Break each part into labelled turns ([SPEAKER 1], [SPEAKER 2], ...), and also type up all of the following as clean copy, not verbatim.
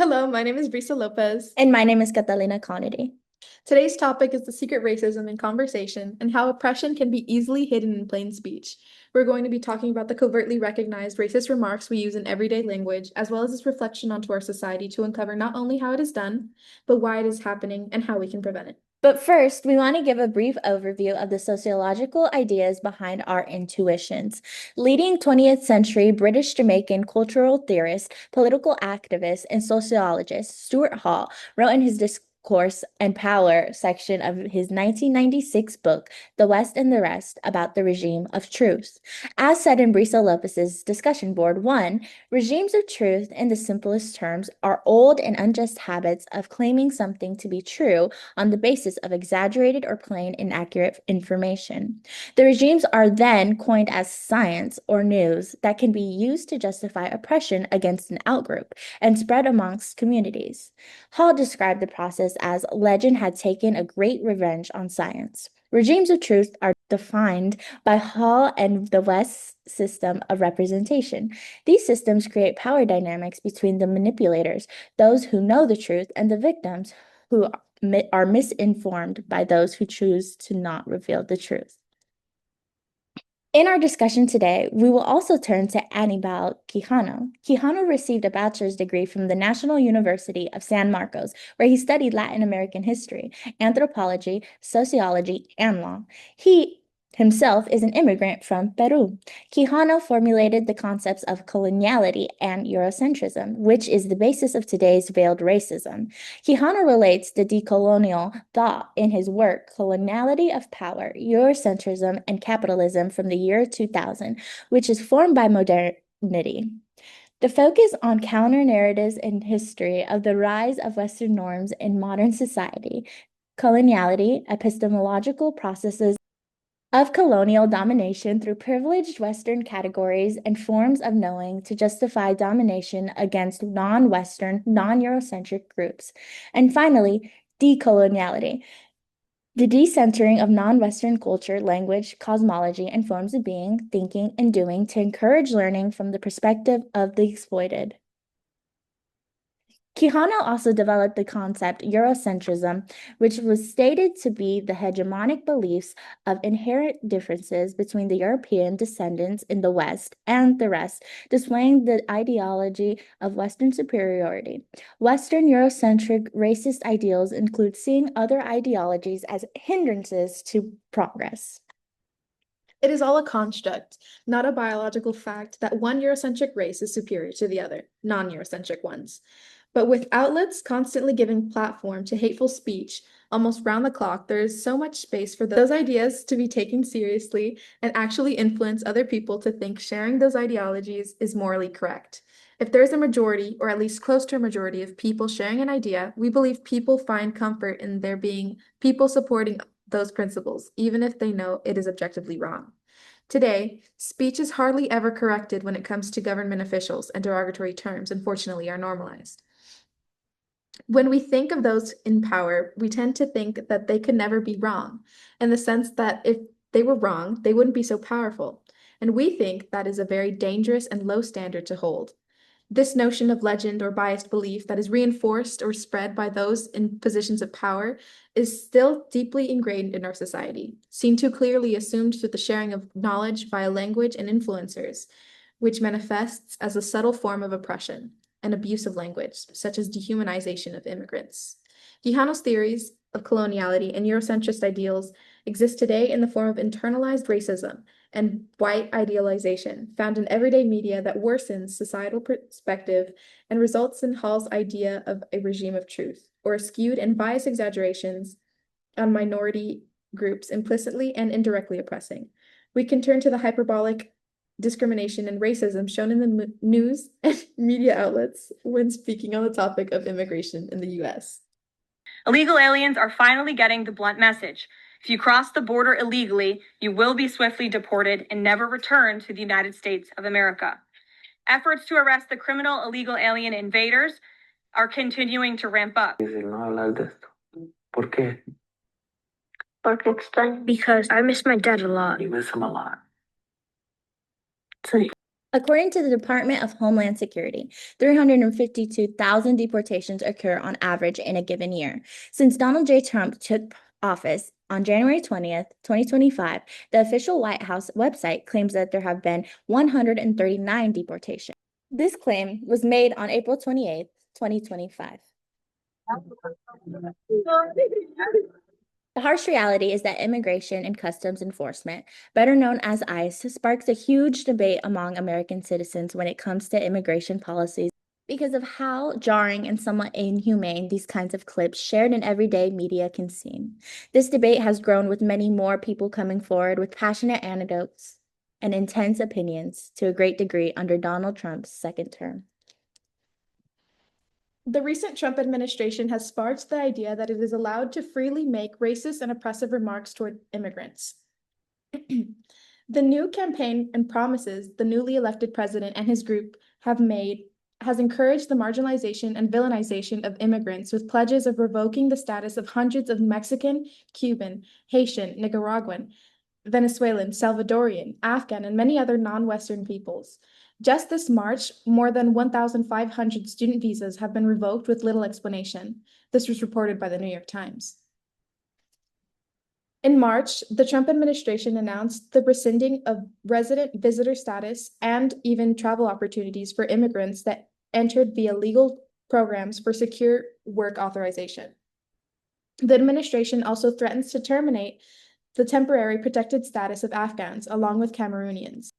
[SPEAKER 1] Hello, my name is Brisa Lopez.
[SPEAKER 2] And my name is Catalina Conedy.
[SPEAKER 1] Today's topic is the secret racism in conversation and how oppression can be easily hidden in plain speech. We're going to be talking about the covertly recognized racist remarks we use in everyday language, as well as its reflection onto our society to uncover not only how it is done, but why it is happening and how we can prevent it.
[SPEAKER 2] But first, we want to give a brief overview of the sociological ideas behind our intuitions. Leading 20th century British Jamaican cultural theorist, political activist, and sociologist Stuart Hall wrote in his Discourse and Power section of his 1996 book, The West and the Rest, about the regime of truth. As said in Brisa Lopez's discussion board, 1, regimes of truth, in the simplest terms, are old and unjust habits of claiming something to be true on the basis of exaggerated or plain inaccurate information. The regimes are then coined as science or news that can be used to justify oppression against an outgroup and spread amongst communities. Hall described the process as legend had taken a great revenge on science. Regimes of truth are defined by Hall and the West's system of representation. These systems create power dynamics between the manipulators, those who know the truth, and the victims who are misinformed by those who choose to not reveal the truth. In our discussion today, we will also turn to Anibal Quijano. Quijano received a bachelor's degree from the National University of San Marcos, where he studied Latin American history, anthropology, sociology, and law. He himself is an immigrant from Peru. Quijano formulated the concepts of coloniality and Eurocentrism, which is the basis of today's veiled racism. Quijano relates the decolonial thought in his work, Coloniality of Power, Eurocentrism, and Capitalism from the year 2000, which is formed by modernity. The focus on counter-narratives in history of the rise of Western norms in modern society, coloniality, epistemological processes of colonial domination through privileged Western categories and forms of knowing to justify domination against non-Western, non-Eurocentric groups. And finally, decoloniality, the decentering of non-Western culture, language, cosmology, and forms of being, thinking, and doing to encourage learning from the perspective of the exploited. Quijano also developed the concept Eurocentrism, which was stated to be the hegemonic beliefs of inherent differences between the European descendants in the West and the rest, displaying the ideology of Western superiority. Western Eurocentric racist ideals include seeing other ideologies as hindrances to progress.
[SPEAKER 1] It is all a construct, not a biological fact that one Eurocentric race is superior to the other, non-Eurocentric ones. But with outlets constantly giving platform to hateful speech almost round the clock, there is so much space for those ideas to be taken seriously and actually influence other people to think sharing those ideologies is morally correct. If there is a majority, or at least close to a majority, of people sharing an idea, we believe people find comfort in there being people supporting those principles, even if they know it is objectively wrong. Today, speech is hardly ever corrected when it comes to government officials, and derogatory terms, unfortunately, are normalized. When we think of those in power, we tend to think that they could never be wrong, in the sense that if they were wrong, they wouldn't be so powerful. And we think that is a very dangerous and low standard to hold. This notion of legend or biased belief that is reinforced or spread by those in positions of power is still deeply ingrained in our society, seen too clearly assumed through the sharing of knowledge via language and influencers, which manifests as a subtle form of oppression and abuse of language, such as dehumanization of immigrants. Quijano's theories of coloniality and Eurocentrist ideals exist today in the form of internalized racism and white idealization found in everyday media that worsens societal perspective and results in Hall's idea of a regime of truth, or skewed and biased exaggerations on minority groups implicitly and indirectly oppressing. We can turn to the hyperbolic discrimination and racism shown in the news and media outlets when speaking on the topic of immigration in the US.
[SPEAKER 3] Illegal aliens are finally getting the blunt message. If you cross the border illegally, you will be swiftly deported and never return to the United States of America. Efforts to arrest the criminal illegal alien invaders are continuing to ramp up.
[SPEAKER 4] ¿Por qué?
[SPEAKER 5] Because I miss my dad a lot.
[SPEAKER 4] You miss him a lot.
[SPEAKER 5] Sí.
[SPEAKER 2] According to the Department of Homeland Security, 352,000 deportations occur on average in a given year. Since Donald J. Trump took office on January 20th, 2025, the official White House website claims that there have been 139 deportations. This claim was made on April 28th, 2025. The harsh reality is that Immigration and Customs Enforcement, better known as ICE, sparks a huge debate among American citizens when it comes to immigration policies because of how jarring and somewhat inhumane these kinds of clips shared in everyday media can seem. This debate has grown with many more people coming forward with passionate anecdotes and intense opinions to a great degree under Donald Trump's second term.
[SPEAKER 1] The recent Trump administration has sparked the idea that it is allowed to freely make racist and oppressive remarks toward immigrants. The new campaign and promises the newly elected president and his group have made has encouraged the marginalization and villainization of immigrants with pledges of revoking the status of hundreds of Mexican, Cuban, Haitian, Nicaraguan, Venezuelan, Salvadorian, Afghan, and many other non-Western peoples. Just this March, more than 1,500 student visas have been revoked with little explanation. This was reported by the New York Times. In March, the Trump administration announced the rescinding of resident visitor status and even travel opportunities for immigrants that entered via legal programs for secure work authorization. The administration also threatens to terminate the temporary protected status of Afghans, along with Cameroonians.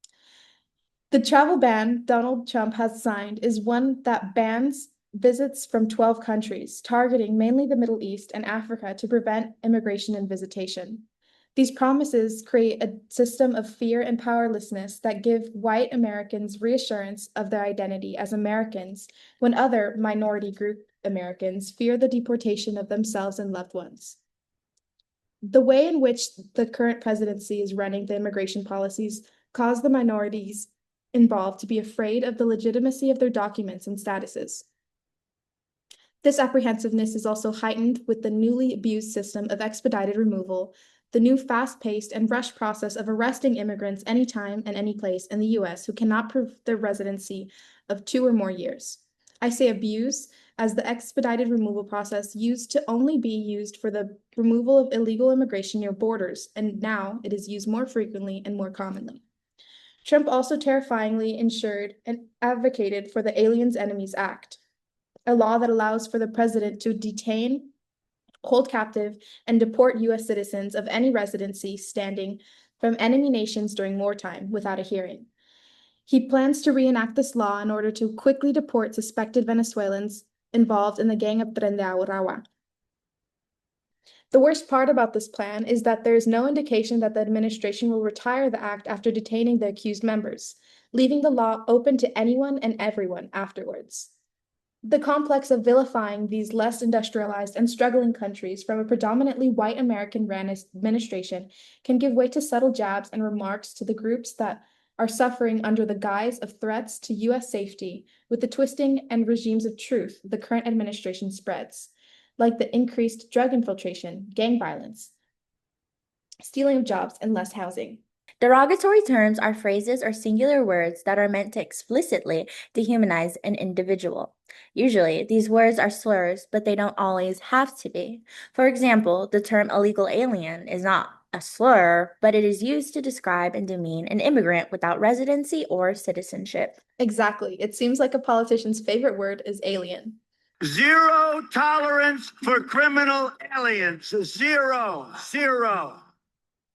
[SPEAKER 1] The travel ban Donald Trump has signed is one that bans visits from 12 countries, targeting mainly the Middle East and Africa to prevent immigration and visitation. These promises create a system of fear and powerlessness that give white Americans reassurance of their identity as Americans when other minority group Americans fear the deportation of themselves and loved ones. The way in which the current presidency is running the immigration policies cause the minorities involved to be afraid of the legitimacy of their documents and statuses. This apprehensiveness is also heightened with the newly abused system of expedited removal, the new fast-paced and rushed process of arresting immigrants anytime and any place in the U.S. who cannot prove their residency of 2 or more years. I say abuse as the expedited removal process used to only be used for the removal of illegal immigration near borders, and now it is used more frequently and more commonly. Trump also terrifyingly ensured and advocated for the Aliens Enemies Act, a law that allows for the president to detain, hold captive, and deport U.S. citizens of any residency standing from enemy nations during wartime without a hearing. He plans to reenact this law in order to quickly deport suspected Venezuelans involved in the gang of Tren de Aragua. The worst part about this plan is that there is no indication that the administration will retire the act after detaining the accused members, leaving the law open to anyone and everyone afterwards. The complex of vilifying these less industrialized and struggling countries from a predominantly white American-ran administration can give way to subtle jabs and remarks to the groups that are suffering under the guise of threats to U.S. safety with the twisting and regimes of truth the current administration spreads, like the increased drug infiltration, gang violence, stealing of jobs, and less housing.
[SPEAKER 2] Derogatory terms are phrases or singular words that are meant to explicitly dehumanize an individual. Usually, these words are slurs, but they don't always have to be. For example, the term illegal alien is not a slur, but it is used to describe and demean an immigrant without residency or citizenship.
[SPEAKER 1] Exactly. It seems like a politician's favorite word is alien.
[SPEAKER 5] Zero tolerance for criminal aliens. Zero.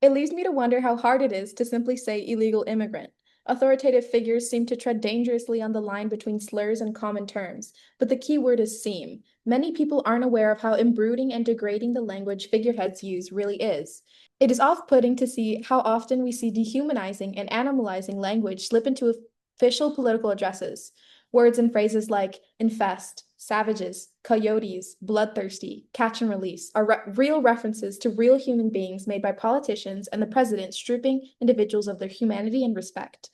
[SPEAKER 1] It leaves me to wonder how hard it is to simply say illegal immigrant. Authoritative figures seem to tread dangerously on the line between slurs and common terms, but the key word is seem. Many people aren't aware of how imbruting and degrading the language figureheads use really is. It is off-putting to see how often we see dehumanizing and animalizing language slip into official political addresses. Words and phrases like infest, savages, coyotes, bloodthirsty, catch and release are real references to real human beings made by politicians and the president stripping individuals of their humanity and respect.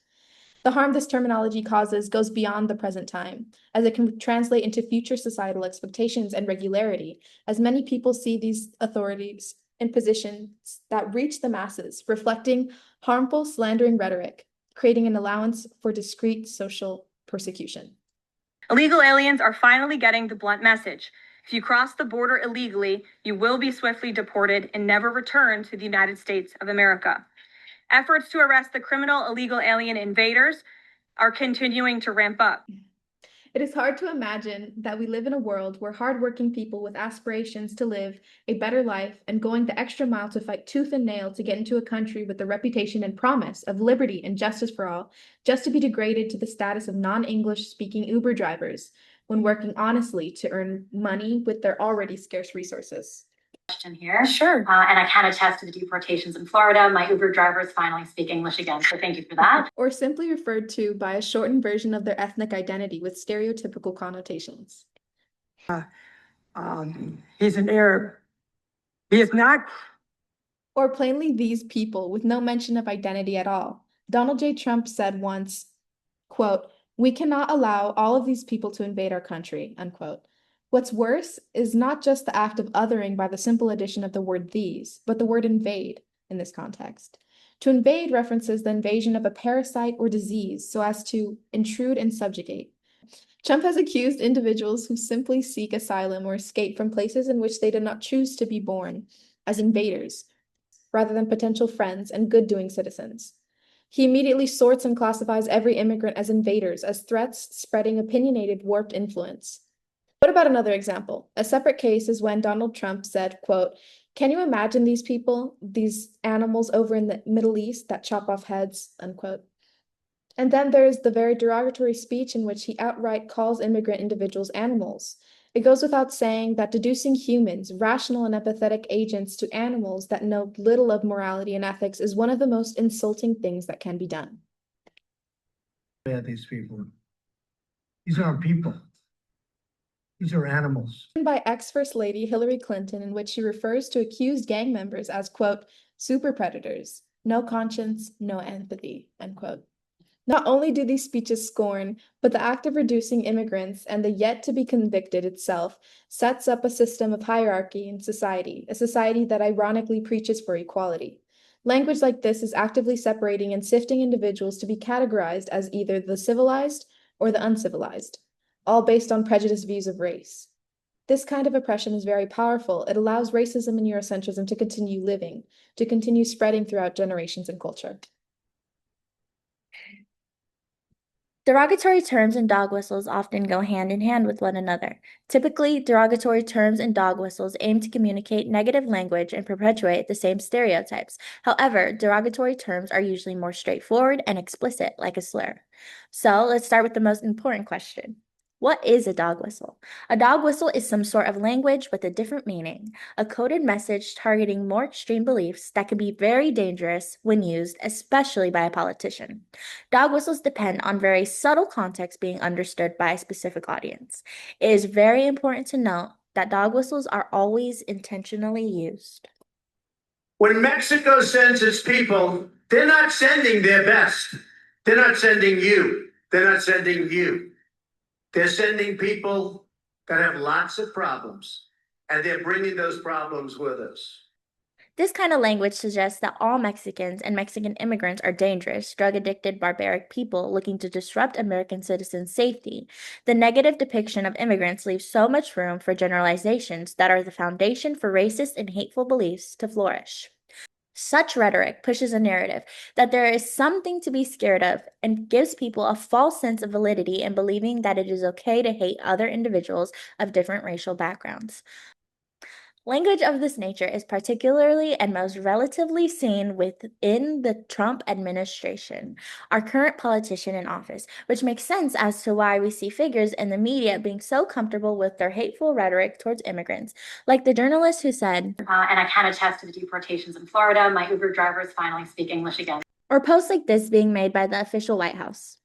[SPEAKER 1] The harm this terminology causes goes beyond the present time, as it can translate into future societal expectations and regularity, as many people see these authorities in positions that reach the masses, reflecting harmful, slandering rhetoric. creating an allowance for discrete social persecution.
[SPEAKER 3] Illegal aliens are finally getting the blunt message. If you cross the border illegally, you will be swiftly deported and never return to the United States of America. Efforts to arrest the criminal illegal alien invaders are continuing to ramp up.
[SPEAKER 1] It is hard to imagine that we live in a world where hardworking people with aspirations to live a better life and going the extra mile to fight tooth and nail to get into a country with the reputation and promise of liberty and justice for all, just to be degraded to the status of non-English speaking Uber drivers when working honestly to earn money with their already scarce resources.
[SPEAKER 6] Question here.
[SPEAKER 2] Sure.
[SPEAKER 6] And I can attest to the deportations in Florida. My Uber drivers finally speak English again, so thank you for that.
[SPEAKER 1] Or simply referred to by a shortened version of their ethnic identity with stereotypical connotations.
[SPEAKER 7] He's an Arab. He is not.
[SPEAKER 1] Or plainly these people with no mention of identity at all. Donald J. Trump said once, quote, "We cannot allow all of these people to invade our country," unquote. What's worse is not just the act of othering by the simple addition of the word these, but the word invade in this context. To invade references the invasion of a parasite or disease so as to intrude and subjugate. Trump has accused individuals who simply seek asylum or escape from places in which they did not choose to be born as invaders, rather than potential friends and good-doing citizens. He immediately sorts and classifies every immigrant as invaders, as threats spreading opinionated, warped influence. What about another example? A separate case is when Donald Trump said, quote, "Can you imagine these people, these animals over in the Middle East that chop off heads," unquote. And then there's the very derogatory speech in which he outright calls immigrant individuals animals. It goes without saying that deducing humans, rational and empathetic agents, to animals that know little of morality and ethics is one of the most insulting things that can be done.
[SPEAKER 8] These people. These aren't people. These are animals.
[SPEAKER 1] By ex-First Lady Hillary Clinton, in which she refers to accused gang members as, quote, "super predators, no conscience, no empathy," unquote. Not only do these speeches scorn, but the act of reducing immigrants and the yet to be convicted itself sets up a system of hierarchy in society, a society that ironically preaches for equality. Language like this is actively separating and sifting individuals to be categorized as either the civilized or the uncivilized, all based on prejudiced views of race. This kind of oppression is very powerful. It allows racism and Eurocentrism to continue living, to continue spreading throughout generations and culture.
[SPEAKER 2] Derogatory terms and dog whistles often go hand in hand with one another. Typically, derogatory terms and dog whistles aim to communicate negative language and perpetuate the same stereotypes. However, derogatory terms are usually more straightforward and explicit, like a slur. So let's start with the most important question. What is a dog whistle? A dog whistle is some sort of language with a different meaning, a coded message targeting more extreme beliefs that can be very dangerous when used, especially by a politician. Dog whistles depend on very subtle context being understood by a specific audience. It is very important to note that dog whistles are always intentionally used.
[SPEAKER 5] When Mexico sends its people, they're not sending their best. They're not sending you. They're not sending you. They're sending people that have lots of problems, and they're bringing those problems with us.
[SPEAKER 2] This kind of language suggests that all Mexicans and Mexican immigrants are dangerous, drug-addicted, barbaric people looking to disrupt American citizens' safety. The negative depiction of immigrants leaves so much room for generalizations that are the foundation for racist and hateful beliefs to flourish. Such rhetoric pushes a narrative that there is something to be scared of and gives people a false sense of validity in believing that it is okay to hate other individuals of different racial backgrounds. Language of this nature is particularly and most relatively seen within the Trump administration, our current politician in office, which makes sense as to why we see figures in the media being so comfortable with their hateful rhetoric towards immigrants, like the journalist who said,
[SPEAKER 6] And I can attest to the deportations in Florida. My Uber drivers finally speak English again.
[SPEAKER 2] or posts like this being made by the official White House.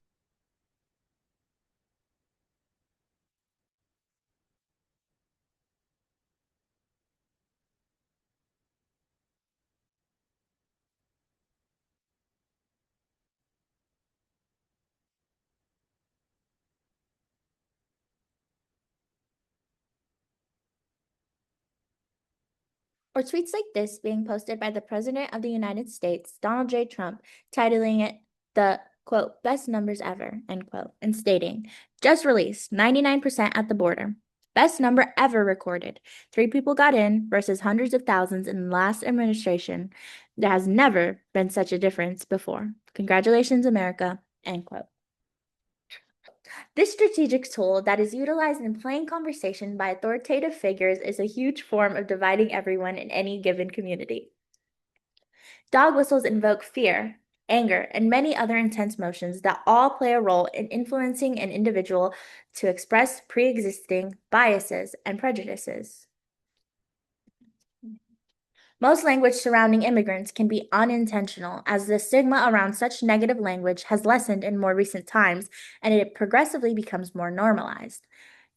[SPEAKER 2] Or tweets like this being posted by the President of the United States, Donald J. Trump, titling it the quote, best numbers ever, end quote, and stating, just released, 99% at the border. Best number ever recorded. 3 people got in versus hundreds of thousands in the last administration. There has never been such a difference before. Congratulations, America, end quote. This strategic tool that is utilized in plain conversation by authoritative figures is a huge form of dividing everyone in any given community. Dog whistles invoke fear, anger, and many other intense emotions that all play a role in influencing an individual to express pre-existing biases and prejudices. Most language surrounding immigrants can be unintentional, as the stigma around such negative language has lessened in more recent times, and it progressively becomes more normalized.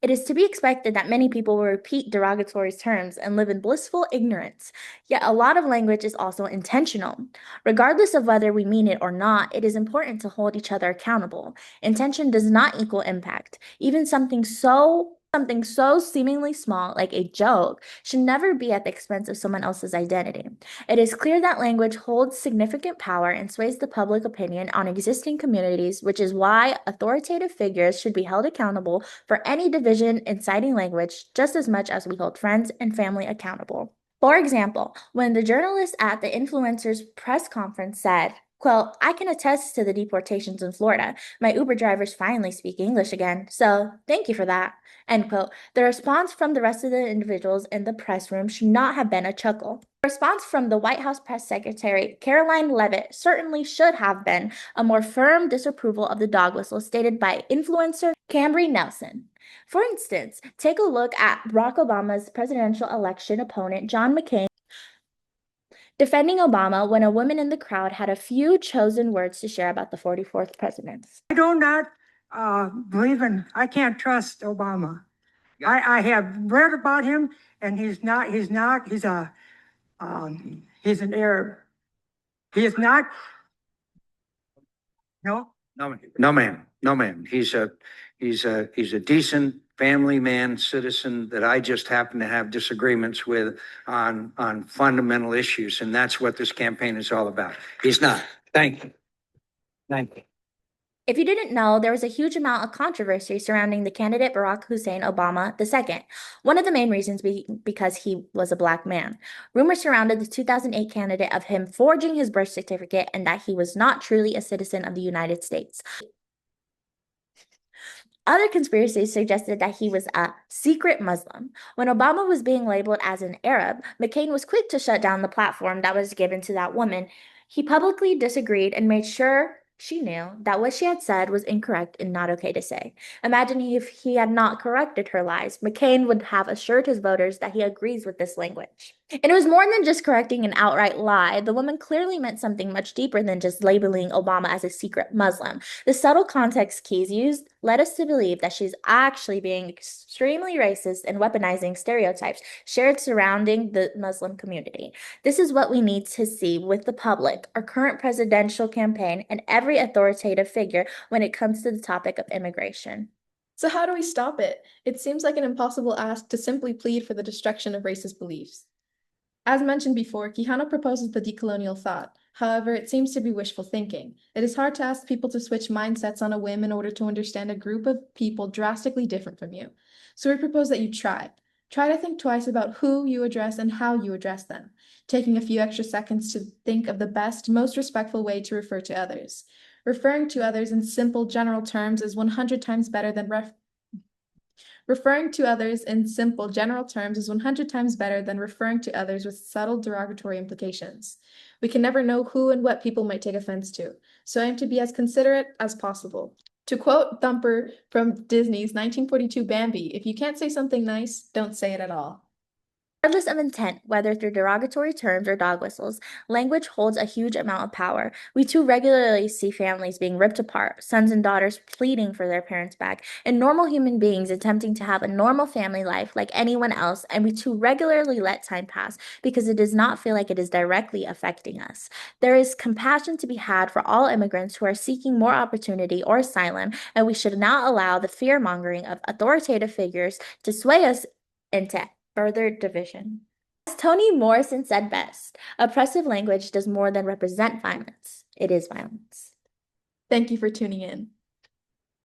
[SPEAKER 2] It is to be expected that many people will repeat derogatory terms and live in blissful ignorance, yet a lot of language is also intentional. Regardless of whether we mean it or not, it is important to hold each other accountable. Intention does not equal impact. Even something so seemingly small, like a joke, should never be at the expense of someone else's identity. It is clear that language holds significant power and sways the public opinion on existing communities, which is why authoritative figures should be held accountable for any division inciting language just as much as we hold friends and family accountable. For example, when the journalist at the influencer's press conference said, quote, I can attest to the deportations in Florida. My Uber drivers finally speak English again, so thank you for that, end quote. The response from the rest of the individuals in the press room should not have been a chuckle. The response from the White House Press Secretary, Caroline Leavitt, certainly should have been a more firm disapproval of the dog whistle stated by influencer Cambry Nelson. For instance, take a look at Barack Obama's presidential election opponent, John McCain, defending Obama when a woman in the crowd had a few chosen words to share about the 44th president.
[SPEAKER 7] I do not I can't trust Obama. I have read about him, and he's an Arab. He is not, no?
[SPEAKER 5] No, ma'am. He's a decent family man, citizen that I just happen to have disagreements with on fundamental issues. And that's what this campaign is all about. He's not. Thank you. Thank you.
[SPEAKER 2] If you didn't know, there was a huge amount of controversy surrounding the candidate Barack Hussein Obama II. One of the main reasons because he was a Black man. Rumors surrounded the 2008 candidate of him forging his birth certificate and that he was not truly a citizen of the United States. Other conspiracies suggested that he was a secret Muslim. When Obama was being labeled as an Arab, McCain was quick to shut down the platform that was given to that woman. He publicly disagreed and made sure she knew that what she had said was incorrect and not okay to say. Imagine if he had not corrected her lies. McCain would have assured his voters that he agrees with this language. And it was more than just correcting an outright lie. The woman clearly meant something much deeper than just labeling Obama as a secret Muslim. The subtle context keys used led us to believe that she's actually being extremely racist and weaponizing stereotypes shared surrounding the Muslim community. This is what we need to see with the public, our current presidential campaign, and every authoritative figure when it comes to the topic of immigration.
[SPEAKER 1] So how do we stop it? It seems like an impossible ask to simply plead for the destruction of racist beliefs. As mentioned before, Quijano proposes the decolonial thought. However, it seems to be wishful thinking. It is hard to ask people to switch mindsets on a whim in order to understand a group of people drastically different from you. So we propose that you try. Try to think twice about who you address and how you address them, taking a few extra seconds to think of the best, most respectful way to refer to others. Referring to others in simple, general terms is 100 times better than referring to others in simple, general terms is 100 times better than referring to others with subtle derogatory implications. We can never know who and what people might take offense to, so aim to be as considerate as possible. To quote Thumper from Disney's 1942 Bambi, if you can't say something nice, don't say it at all.
[SPEAKER 2] Regardless of intent, whether through derogatory terms or dog whistles, language holds a huge amount of power. We too regularly see families being ripped apart, sons and daughters pleading for their parents back, and normal human beings attempting to have a normal family life like anyone else, and we too regularly let time pass because it does not feel like it is directly affecting us. There is compassion to be had for all immigrants who are seeking more opportunity or asylum, and we should not allow the fear-mongering of authoritative figures to sway us into further division. As Toni Morrison said best, oppressive language does more than represent violence. It is violence.
[SPEAKER 1] Thank you for tuning in.